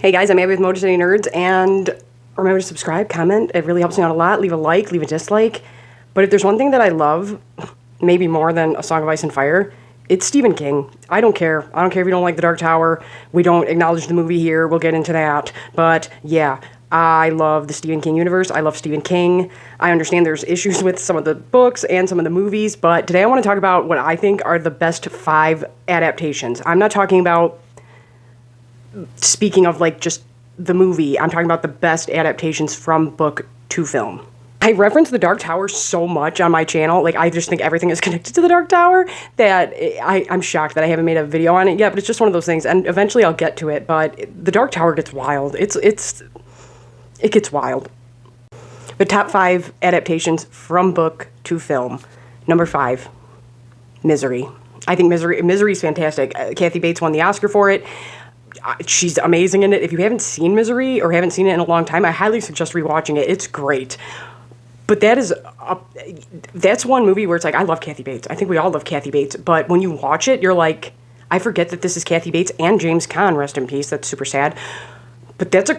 Hey guys, I'm Abby with MOTORCITYNERDS, and remember to subscribe, comment. It really helps me out a lot. Leave a like, leave a dislike. But if there's one thing that I love, maybe more than A Song of Ice and Fire, it's Stephen King. I don't care. I don't care if you don't like The Dark Tower. We don't acknowledge the movie here. We'll get into that. But yeah, I love the Stephen King universe. I love Stephen King. I understand there's issues with some of the books and some of the movies, but today I want to talk about what I think are the best 5 adaptations. I'm not talking about speaking of like just the movie. I'm talking about the best adaptations from book to film. I reference The Dark Tower so much on my channel. Like, I just think everything is connected to The Dark Tower that I'm shocked that I haven't made a video on it yet, but it's just one of those things, and eventually I'll get to it, but The Dark Tower gets wild. It gets wild. The top 5 adaptations from book to film. Number 5, Misery. I think Misery is fantastic. Kathy Bates won the Oscar for it. She's amazing in it. If you haven't seen Misery or haven't seen it in a long time, I highly suggest rewatching it. It's great. But that's one movie where it's like, I love Kathy Bates. I think we all love Kathy Bates. But when you watch it, you're like, I forget that this is Kathy Bates and James Caan, rest in peace. That's super sad. But that's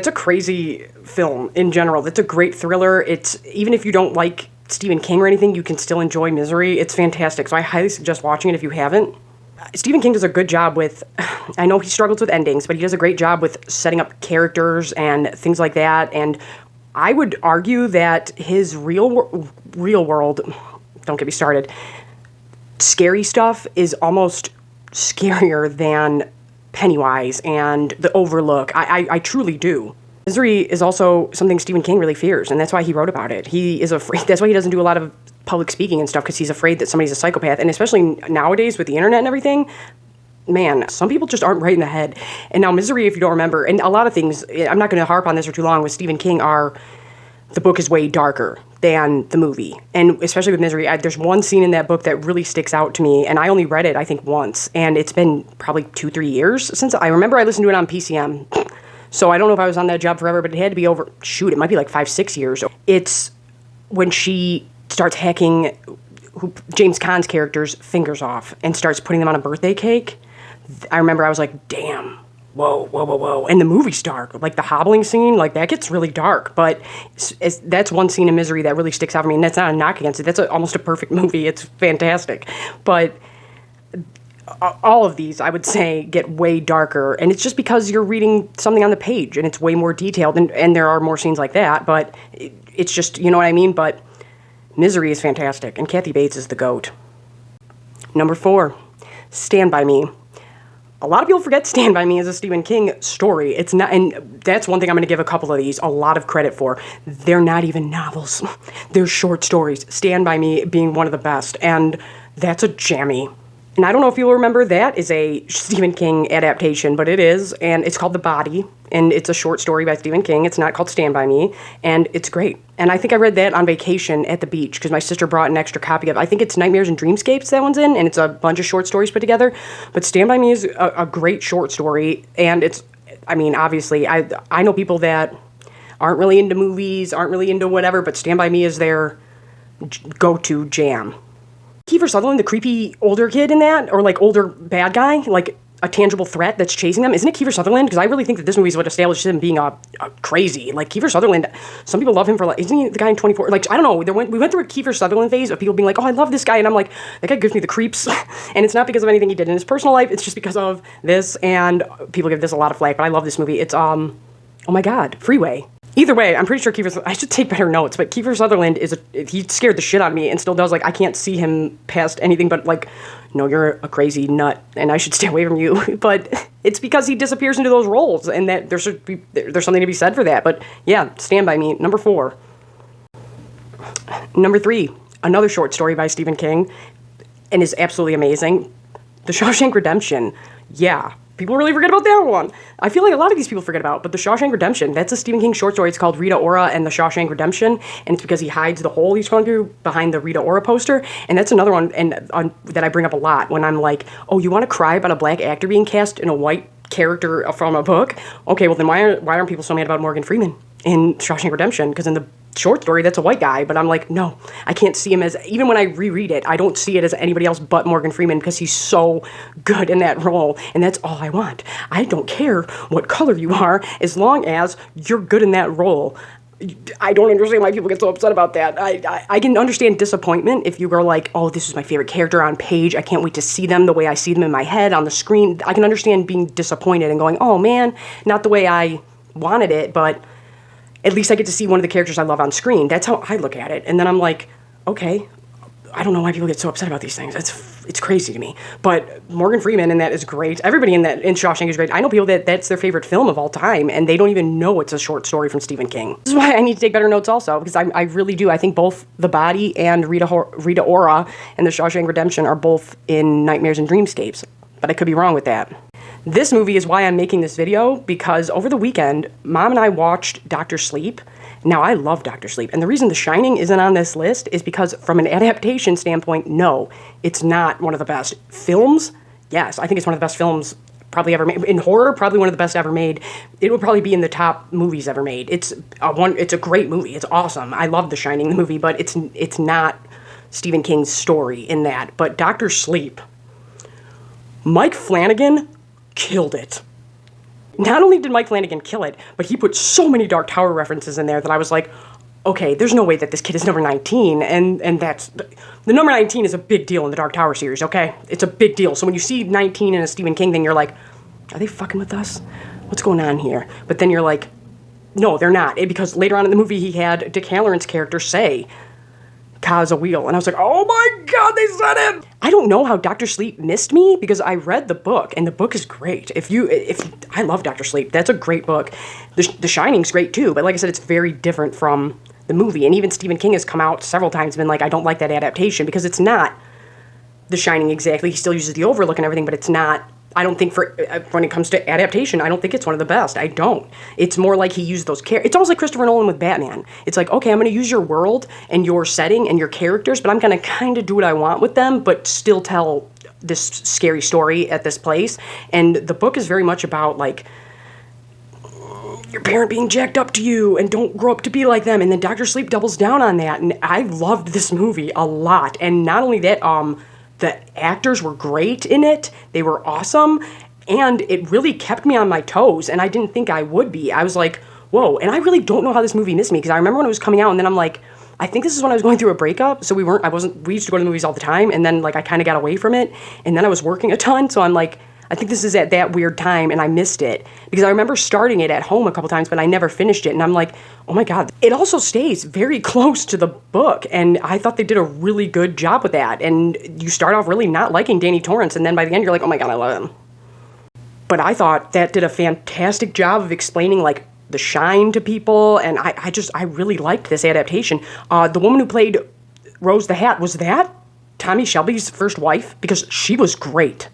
a crazy film in general. That's a great thriller. It's, even if you don't like Stephen King or anything, you can still enjoy Misery. It's fantastic. So I highly suggest watching it if you haven't. Stephen King does a good job with, I know he struggles with endings, but he does a great job with setting up characters and things like that. And I would argue that his real world, don't get me started, scary stuff is almost scarier than Pennywise and The Overlook. I truly do. Misery is also something Stephen King really fears, and that's why he wrote about it. He is afraid. That's why he doesn't do a lot of public speaking and stuff, because he's afraid that somebody's a psychopath. And especially nowadays with the internet and everything, man, some people just aren't right in the head. And now Misery, if you don't remember, and a lot of things, I'm not going to harp on this for too long, with Stephen King the book is way darker than the movie. And especially with Misery, there's one scene in that book that really sticks out to me, and I only read it, I think, once, and it's been probably 2-3 years since I remember I listened to it on PCM. So I don't know if I was on that job forever, but it had to be over, it might be like 5-6 years. It's when she starts hacking James Caan's character's fingers off and starts putting them on a birthday cake. I remember I was like, damn, whoa. And the movie's dark. Like, the hobbling scene, like, that gets really dark. But that's one scene in Misery that really sticks out for me, and that's not a knock against it. That's almost a perfect movie. It's fantastic. But all of these, I would say, get way darker, and it's just because you're reading something on the page, and it's way more detailed, and there are more scenes like that, but it's just, you know what I mean? But Misery is fantastic, and Kathy Bates is the GOAT. Number 4, Stand By Me. A lot of people forget Stand By Me is a Stephen King story. It's not, and that's one thing I'm going to give a couple of these a lot of credit for. They're not even novels. They're short stories. Stand By Me being one of the best, and that's a jammy. And I don't know if you'll remember, that is a Stephen King adaptation, but it is, and it's called The Body, and it's a short story by Stephen King. It's not called Stand By Me, and it's great. And I think I read that on vacation at the beach, because my sister brought an extra copy of it. I think it's Nightmares and Dreamscapes that one's in, and it's a bunch of short stories put together. But Stand By Me is a great short story, and it's, I mean, obviously, I know people that aren't really into movies, aren't really into whatever, but Stand By Me is their go-to jam. Kiefer Sutherland, the creepy older kid in that, or like older bad guy, like a tangible threat that's chasing them, isn't it Kiefer Sutherland? Because I really think that this movie is what establishes him being a crazy. Like, Kiefer Sutherland, some people love him for, like, isn't he the guy in 24? Like, I don't know, we went through a Kiefer Sutherland phase of people being like, oh, I love this guy, and I'm like, that guy gives me the creeps. And it's not because of anything he did in his personal life, it's just because of this, and people give this a lot of flack, but I love this movie. It's, oh my god, Freeway. Either way, I'm pretty sure I should take better notes, but Kiefer Sutherland he scared the shit out of me, and still does. Like, I can't see him past anything but, like, no, you're a crazy nut, and I should stay away from you. But it's because he disappears into those roles, and that there's something to be said for that. But yeah, Stand By Me. Number 4. Number 3, another short story by Stephen King, and is absolutely amazing. The Theshank Redemption. Yeah. People really forget about that one. I feel like a lot of these people forget about, but The Theshank Redemption, that's a Stephen King short story. It's called Rita Ora and The Theshank Redemption, and it's because he hides the hole he's going through behind the Rita Ora poster, and that's another one that I bring up a lot when I'm like, oh, you want to cry about a black actor being cast in a white character from a book? Okay, well then why aren't people so mad about Morgan Freeman in Theshank Redemption? Because in the short story, that's a white guy, but I'm like, no, I can't see him as, even when I reread it, I don't see it as anybody else but Morgan Freeman because he's so good in that role, and that's all I want. I don't care what color you are as long as you're good in that role. I don't understand why people get so upset about that. I can understand disappointment if you are like, oh, this is my favorite character on page, I can't wait to see them the way I see them in my head on the screen. I can understand being disappointed and going, oh man, not the way I wanted it, but at least I get to see one of the characters I love on screen. That's how I look at it. And then I'm like, okay, I don't know why people get so upset about these things. It's crazy to me. But Morgan Freeman in that is great. Everybody in Shawshank is great. I know people that's their favorite film of all time, and they don't even know it's a short story from Stephen King. This is why I need to take better notes also, because I really do. I think both The Body and Rita Ora and The Shawshank Redemption are both in Nightmares and Dreamscapes. But I could be wrong with that. This movie is why I'm making this video, because over the weekend, Mom and I watched Dr. Sleep. Now, I love Dr. Sleep, and the reason The Shining isn't on this list is because from an adaptation standpoint, no, it's not one of the best films. Yes, I think it's one of the best films probably ever made. In horror, probably one of the best ever made. It would probably be in the top movies ever made. It's a great movie. It's awesome. I love The Shining, the movie, but it's not Stephen King's story in that. But Dr. Sleep, Mike Flanagan killed it. Not only did Mike Flanagan kill it, but he put so many Dark Tower references in there that I was like, okay, there's no way that this kid is number 19, and that's, the number 19 is a big deal in the Dark Tower series, okay? It's a big deal. So when you see 19 in a Stephen King thing, you're like, are they fucking with us? What's going on here? But then you're like, no, they're not. Because later on in the movie, he had Dick Halloran's character say, Ka's a wheel. And I was like, oh my God, they said it! I don't know how Dr. Sleep missed me because I read the book and the book is great. I love Dr. Sleep. That's a great book. The Shining's great too, but like I said, it's very different from the movie. And even Stephen King has come out several times and been like, I don't like that adaptation because it's not The Shining exactly. He still uses the overlook and everything, but it's not, I don't think when it comes to adaptation, I don't think it's one of the best. I don't. It's more like he used those characters. It's almost like Christopher Nolan with Batman. It's like, okay, I'm going to use your world and your setting and your characters, but I'm going to kind of do what I want with them, but still tell this scary story at this place. And the book is very much about, like, your parent being jacked up to you and don't grow up to be like them. And then Dr. Sleep doubles down on that. And I loved this movie a lot. And not only that, the actors were great in it. They were awesome. And it really kept me on my toes. And I didn't think I would be. I was like, whoa. And I really don't know how this movie missed me. Because I remember when it was coming out and then I'm like, I think this is when I was going through a breakup. So we used to go to the movies all the time. And then like I kind of got away from it. And then I was working a ton. So I'm like, I think this is at that weird time and I missed it. Because I remember starting it at home a couple times, but I never finished it. And I'm like, oh my God. It also stays very close to the book. And I thought they did a really good job with that. And you start off really not liking Danny Torrance. And then by the end, you're like, oh my God, I love him. But I thought that did a fantastic job of explaining like the shine to people. And I really liked this adaptation. The woman who played Rose the Hat, was that Tommy Shelby's first wife? Because she was great.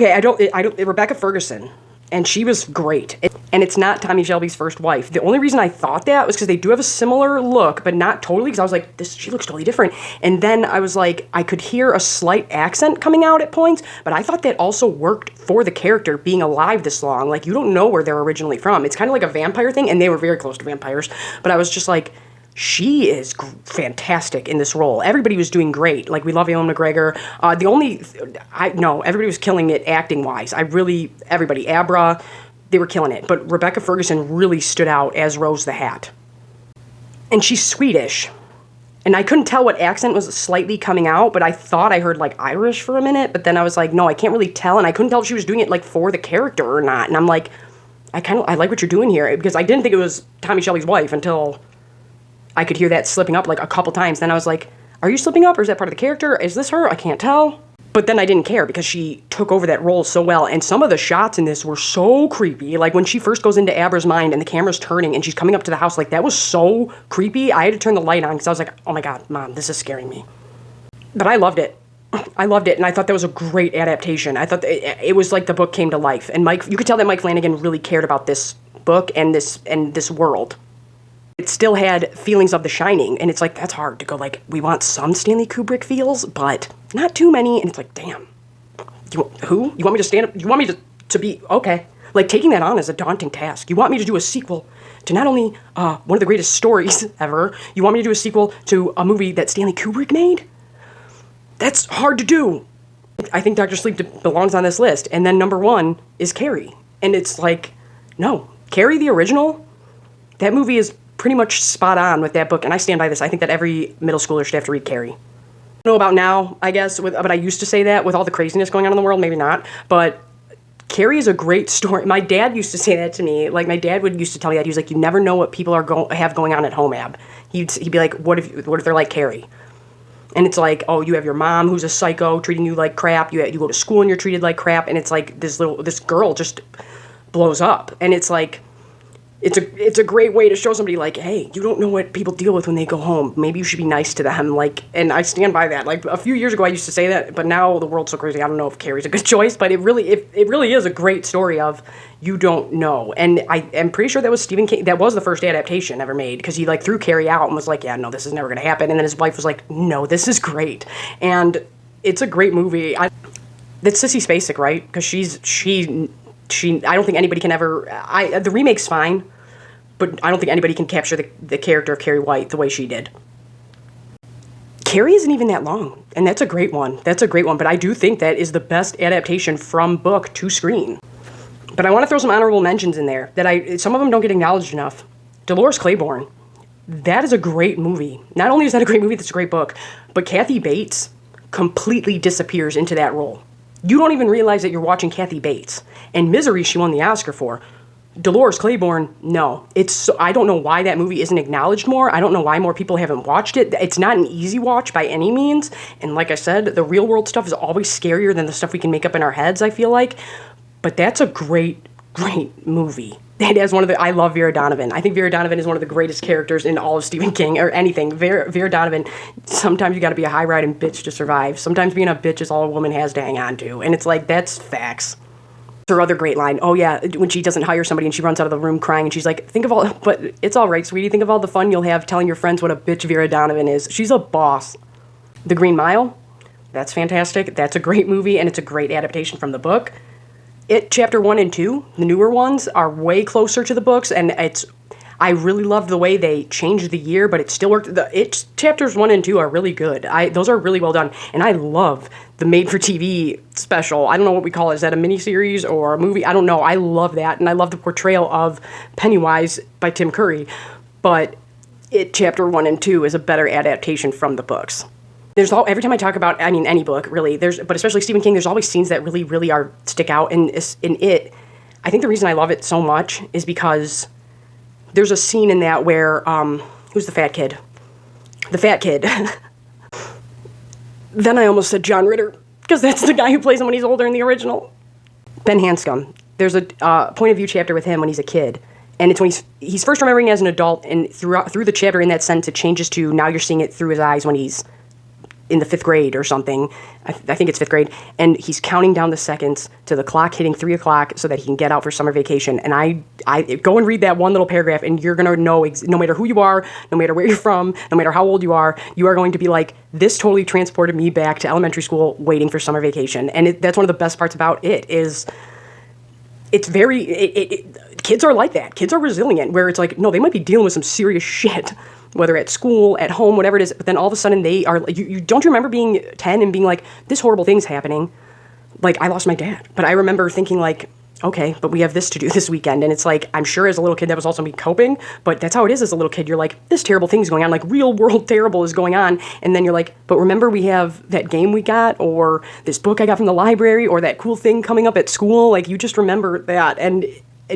Okay, I don't, Rebecca Ferguson, and she was great. And it's not Tommy Shelby's first wife. The only reason I thought that was because they do have a similar look, but not totally, because I was like, she looks totally different. And then I was like, I could hear a slight accent coming out at points, but I thought that also worked for the character being alive this long. Like, you don't know where they're originally from. It's kind of like a vampire thing, and they were very close to vampires, but I was just like, she is fantastic in this role. Everybody was doing great. Like, we love Ewan McGregor. Everybody was killing it acting-wise. Everybody, Abra, they were killing it. But Rebecca Ferguson really stood out as Rose the Hat. And she's Swedish. And I couldn't tell what accent was slightly coming out, but I thought I heard, like, Irish for a minute. But then I was like, no, I can't really tell. And I couldn't tell if she was doing it, like, for the character or not. And I'm like, I like what you're doing here. Because I didn't think it was Tommy Shelby's wife until I could hear that slipping up like a couple times. Then I was like, are you slipping up or is that part of the character? Is this her? I can't tell. But then I didn't care because she took over that role so well. And some of the shots in this were so creepy. Like when she first goes into Abra's mind and the camera's turning and she's coming up to the house, like that was so creepy. I had to turn the light on because I was like, oh my God, Mom, this is scaring me. But I loved it. I loved it. And I thought that was a great adaptation. I thought it was like the book came to life. And you could tell that Mike Flanagan really cared about this book and this world. It still had feelings of The Shining, and it's like, that's hard to go, like, we want some Stanley Kubrick feels, but not too many, and it's like, damn. You want me to stand up? You want me to be, okay. Like, taking that on is a daunting task. You want me to do a sequel to not only one of the greatest stories ever, you want me to do a sequel to a movie that Stanley Kubrick made? That's hard to do. I think Dr. Sleep belongs on this list. And then number 1 is Carrie. And it's like, no. Carrie, the original, that movie is pretty much spot on with that book. And I stand by this. I think that every middle schooler should have to read Carrie. I don't know about now, I guess, but I used to say that with all the craziness going on in the world. Maybe not. But Carrie is a great story. My dad used to say that to me. Like, my dad used to tell me that. He was like, you never know what people have going on at home, Ab. He'd be like, what if they're like Carrie? And it's like, oh, you have your mom who's a psycho treating you like crap. You go to school and you're treated like crap. And it's like this girl just blows up. And it's like, it's a great way to show somebody like, hey, you don't know what people deal with when they go home. Maybe you should be nice to them. Like, and I stand by that. Like, a few years ago I used to say that, but now the world's so crazy. I don't know if Carrie's a good choice, but it really is a great story of you don't know. And I am pretty sure that was Stephen King. That was the first adaptation ever made, because he like threw Carrie out and was like, yeah, no, this is never going to happen. And then his wife was like, no, this is great. And it's a great movie. That's Sissy Spacek, right? Because she I don't think anybody can ever, the remake's fine, but I don't think anybody can capture the character of Carrie White the way she did. Carrie isn't even that long, and that's a great one. But I do think that is the best adaptation from book to screen. But I want to throw some honorable mentions in there that some of them don't get acknowledged enough. Dolores Claiborne, that is a great movie. Not only is that a great movie, that's a great book, but Kathy Bates completely disappears into that role. You don't even realize that you're watching Kathy Bates. And Misery, she won the Oscar for. Dolores Claiborne, no. I don't know why that movie isn't acknowledged more. I don't know why more people haven't watched it. It's not an easy watch by any means. And like I said, the real world stuff is always scarier than the stuff we can make up in our heads, I feel like. But that's a great, great movie. It has I love Vera Donovan. I think Vera Donovan is one of the greatest characters in all of Stephen King, or anything. Vera Donovan, sometimes you gotta be a high-riding bitch to survive. Sometimes being a bitch is all a woman has to hang on to. And it's like, that's facts. Her other great line, oh yeah, when she doesn't hire somebody and she runs out of the room crying and she's like, but it's all right, sweetie, think of all the fun you'll have telling your friends what a bitch Vera Donovan is. She's a boss. The Green Mile, that's fantastic. That's a great movie, and it's a great adaptation from the book. It Chapter 1 and 2, the newer ones, are way closer to the books, and I really loved the way they changed the year, but it still worked. Chapters 1 and 2 are really good. Those are really well done, and I love the made-for-TV special. I don't know what we call it. Is that a miniseries or a movie? I don't know. I love that, and I love the portrayal of Pennywise by Tim Curry, but Chapter 1 and 2 is a better adaptation from the books. Every time I talk about, any book, really, but especially Stephen King, there's always scenes that really, really stick out, and in it, I think the reason I love it so much is because there's a scene in that where, who's the fat kid? The fat kid. Then I almost said John Ritter, because that's the guy who plays him when he's older in the original. Ben Hanscom. There's a point of view chapter with him when he's a kid. And it's when he's first remembering as an adult, and through the chapter in that sense, it changes to now you're seeing it through his eyes when he's in the 5th grade or something. I think it's 5th grade. And he's counting down the seconds to the clock hitting 3 o'clock so that he can get out for summer vacation. And I go and read that one little paragraph, and you're going to know, no matter who you are, no matter where you're from, no matter how old you are going to be like, this totally transported me back to elementary school waiting for summer vacation. And that's one of the best parts about it is it's kids are like that. Kids are resilient, where it's like, no, they might be dealing with some serious shit, whether at school, at home, whatever it is, but then all of a sudden they are, don't you remember being 10 and being like, this horrible thing's happening? Like, I lost my dad, but I remember thinking like, okay, but we have this to do this weekend, and it's like, I'm sure as a little kid that was also me coping, but that's how it is as a little kid. You're like, this terrible thing's going on, like real world terrible is going on, and then you're like, but remember we have that game we got, or this book I got from the library, or that cool thing coming up at school, like you just remember that, and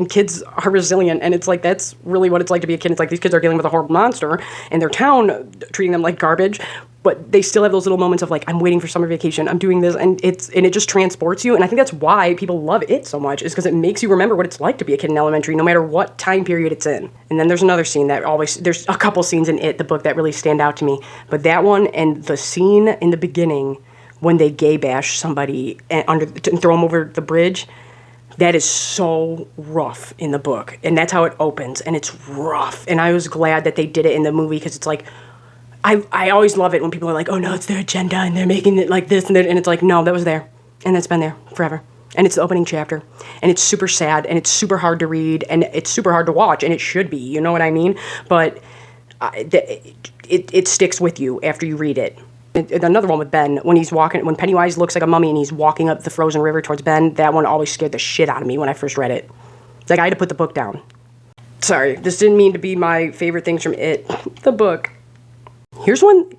kids are resilient, and it's like, that's really what it's like to be a kid. It's like these kids are dealing with a horrible monster, and their town treating them like garbage, but they still have those little moments of like, I'm waiting for summer vacation, I'm doing this, and it just transports you, and I think that's why people love it so much, is because it makes you remember what it's like to be a kid in elementary, no matter what time period it's in. And then there's another scene there's a couple scenes in the book that really stand out to me, but that one and the scene in the beginning when they gay bash somebody and throw them over the bridge, that is so rough in the book, and that's how it opens, and it's rough, and I was glad that they did it in the movie, because it's like, I always love it when people are like, oh no, it's their agenda, and they're making it like this, and it's like, no, that was there, and that's been there forever, And it's the opening chapter, and it's super sad, and it's super hard to read, and it's super hard to watch, and it should be, you know what I mean? But it sticks with you after you read it. Another one with Ben, when Pennywise looks like a mummy and he's walking up the frozen river towards Ben, that one always scared the shit out of me when I first read it. It's like I had to put the book down. Sorry, this didn't mean to be my favorite things from it. The book. Here's one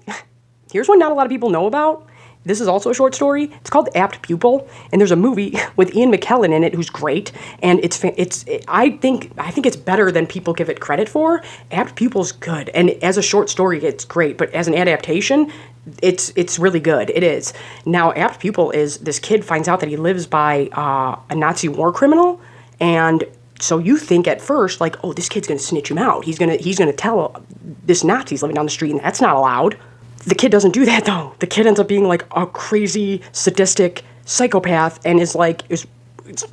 not a lot of people know about. This is also a short story. It's called Apt Pupil, and there's a movie with Ian McKellen in it who's great, and I think it's better than people give it credit for. Apt Pupil's good, and as a short story, it's great, but as an adaptation, it's really good. It is. Now, Apt Pupil is this kid finds out that he lives by a Nazi war criminal, and so you think at first, like, oh, this kid's gonna snitch him out. He's gonna tell this Nazi's living down the street, and that's not allowed. The kid doesn't do that, though. The kid ends up being, like, a crazy, sadistic psychopath and is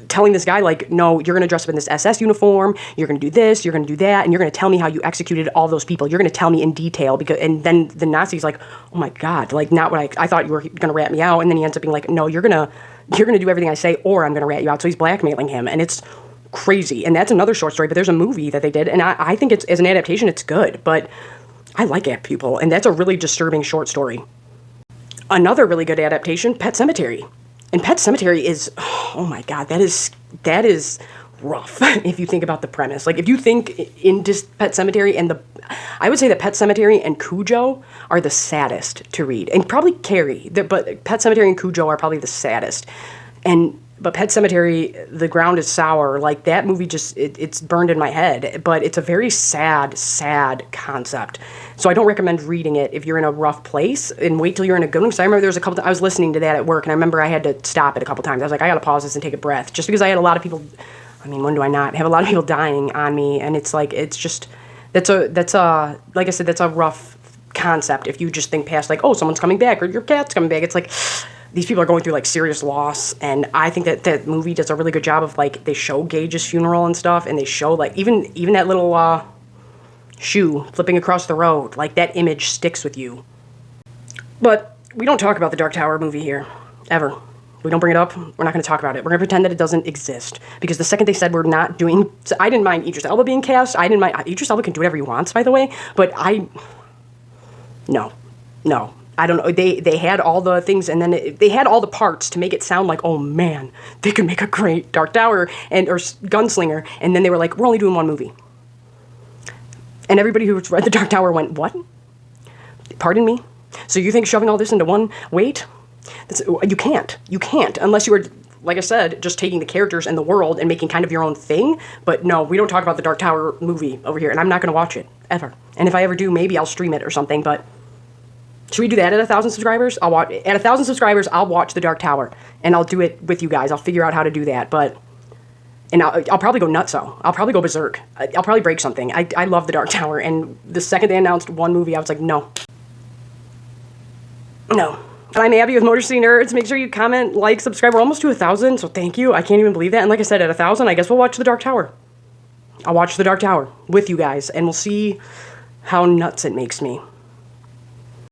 telling this guy, like, no, you're going to dress up in this SS uniform, you're going to do this, you're going to do that, and you're going to tell me how you executed all those people. You're going to tell me in detail. And then the Nazi's like, oh, my God, like, not what I thought you were going to rat me out. And then he ends up being like, no, you're going to do everything I say or I'm going to rat you out. So he's blackmailing him, and it's crazy. And that's another short story, but there's a movie that they did, and I think it's, as an adaptation, it's good, but I like Apt Pupil, and that's a really disturbing short story. Another really good adaptation, Pet Sematary. And Pet Sematary is, oh my God, that is rough if you think about the premise. Like, if you think in just Pet Sematary I would say that Pet Sematary and Cujo are the saddest to read. And probably Carrie, but Pet Sematary and Cujo are probably the saddest. But Pet Sematary, the ground is sour. Like, that movie just, it's burned in my head. But it's a very sad, sad concept. So I don't recommend reading it if you're in a rough place, and wait till you're in a good one. Because I remember there was a couple I was listening to that at work, and I remember I had to stop it a couple times. I was like, I gotta pause this and take a breath. Just because I had a lot of people, I mean, when do I not have a lot of people dying on me? And it's like, it's just, that's a like I said, that's a rough concept if you just think past, like, oh, someone's coming back, or your cat's coming back. It's like, these people are going through, like, serious loss, and I think that movie does a really good job of, like, they show Gage's funeral and stuff, and they show, like, even that little shoe flipping across the road, like, that image sticks with you. But we don't talk about the Dark Tower movie here, ever. We don't bring it up. We're not going to talk about it. We're going to pretend that it doesn't exist, because the second they said we're not doing, so I didn't mind Idris Elba being cast. I didn't mind, Idris Elba can do whatever he wants, by the way, but no. I don't know, they had all the things, and then they had all the parts to make it sound like, oh man, they could make a great Dark Tower or Gunslinger, and then they were like, we're only doing one movie. And everybody who's read the Dark Tower went, what? Pardon me? So you think shoving all this into one weight? You can't, unless you were, like I said, just taking the characters and the world and making kind of your own thing. But no, we don't talk about the Dark Tower movie over here, and I'm not going to watch it, ever. And if I ever do, maybe I'll stream it or something, but should we do that at 1,000 subscribers? At 1,000 subscribers, I'll watch The Dark Tower, and I'll do it with you guys. I'll figure out how to do that, and I'll probably go nutso. I'll probably go berserk. I'll probably break something. I love The Dark Tower, and the second they announced one movie, I was like, no. No. I'm Abby with Motor City Nerds. Make sure you comment, like, subscribe. We're almost to 1,000, so thank you. I can't even believe that. And like I said, at 1,000, I guess we'll watch The Dark Tower. I'll watch The Dark Tower with you guys, and we'll see how nuts it makes me.